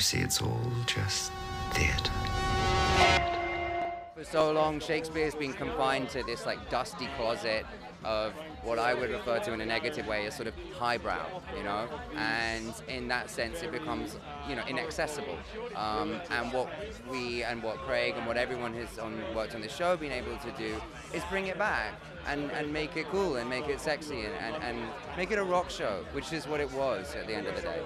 see, it's all just theatre. For so long, Shakespeare's been confined to this like dusty closet of what I would refer to in a negative way as sort of highbrow, you know, and in that sense it becomes, you know, inaccessible. And what Craig and what everyone has worked on this show been able to do is bring it back and make it cool and make it sexy and make it a rock show, which is what it was at the end of the day.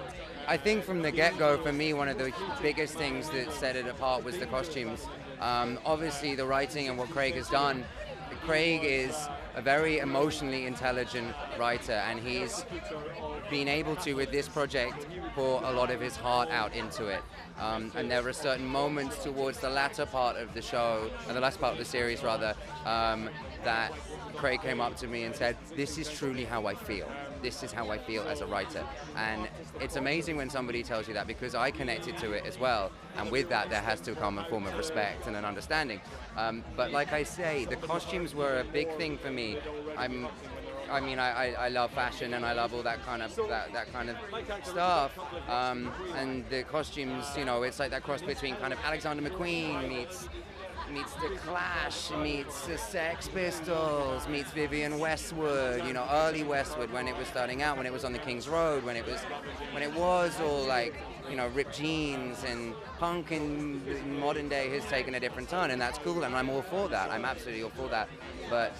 I think from the get-go, for me, one of the biggest things that set it apart was the costumes. Obviously, the writing and what Craig has done. Craig is a very emotionally intelligent writer, and he's been able to, with this project, pour a lot of his heart out into it. And there were certain moments towards the latter part of the show, and the last part of the series rather, that Craig came up to me and said, "This is truly how I feel. This is how I feel as a writer." And it's amazing when somebody tells you that, because I connected to it as well. And with that, there has to come a form of respect and an understanding. But like I say, the costumes were a big thing for me. I love fashion and I love all that kind of stuff. And the costumes, you know, it's like that cross between kind of Alexander McQueen meets The Clash, meets the Sex Pistols, meets Vivienne Westwood, you know, early Westwood when it was starting out, when it was on the King's Road, when it was all like, you know, ripped jeans, and punk in modern day has taken a different turn, and that's cool, and I'm all for that. I'm absolutely all for that. But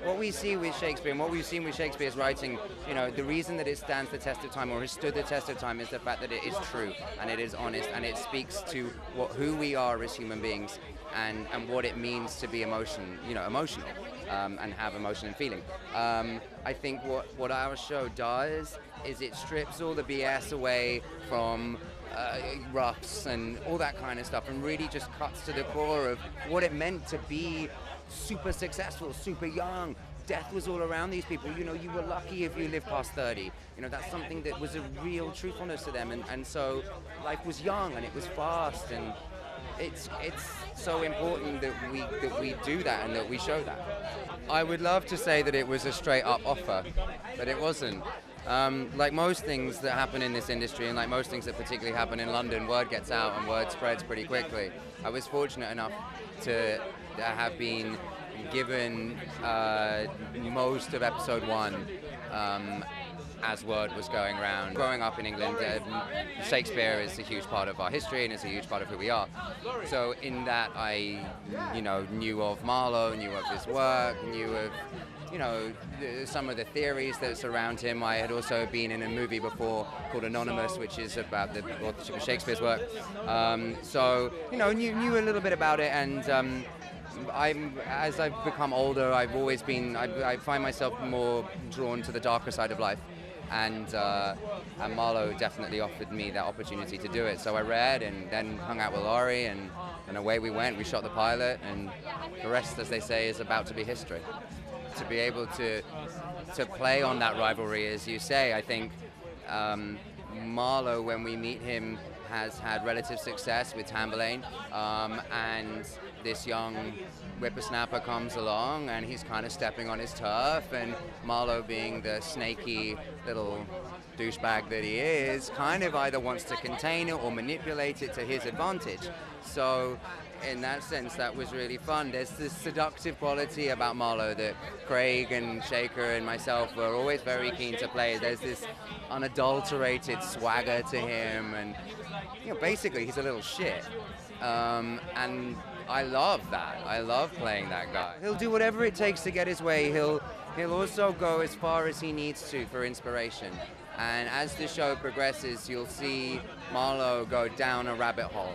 what we see with Shakespeare, and what we've seen with Shakespeare's writing, you know, the reason that it stands the test of time, or has stood the test of time, is the fact that it is true, and it is honest, and it speaks to who we are as human beings, and what it means to be emotional, and have emotion and feeling. I think what our show does is it strips all the BS away from roughs and all that kind of stuff, and really just cuts to the core of what it meant to be super successful, super young. Death was all around these people. You know, you were lucky if you lived past 30. You know, that's something that was a real truthfulness to them, and so life was young and it was fast, and it's so important that we do that and that we show that. I would love to say that it was a straight up offer, but it wasn't. Like most things that happen in this industry, and like most things that particularly happen in London, word gets out and word spreads pretty quickly. I was fortunate enough to have been given most of episode 1 as word was going around. Growing up in England, Shakespeare is a huge part of our history and it's a huge part of who we are. So in that, I, knew of Marlowe, knew of his work, knew of, some of the theories that surround him. I had also been in a movie before called Anonymous, which is about the authorship of Shakespeare's work. So, knew a little bit about it, and as I've become older, I've always been, I find myself more drawn to the darker side of life. And Marlowe definitely offered me that opportunity to do it. So I read and then hung out with Laurie, and away we went. We shot the pilot, and the rest, as they say, is about to be history. To be able to play on that rivalry, as you say, I think Marlowe, when we meet him, has had relative success with Tamburlaine, and this young whippersnapper comes along and he's kind of stepping on his turf, and Marlowe, being the snaky little douchebag that he is, kind of either wants to contain it or manipulate it to his advantage. So in that sense, that was really fun. There's this seductive quality about Marlowe that Craig and Shaker and myself were always very keen to play. There's this unadulterated swagger to him, and basically he's a little shit. And I love that. I love playing that guy. He'll do whatever it takes to get his way. He'll also go as far as he needs to for inspiration. And as the show progresses, you'll see Marlowe go down a rabbit hole.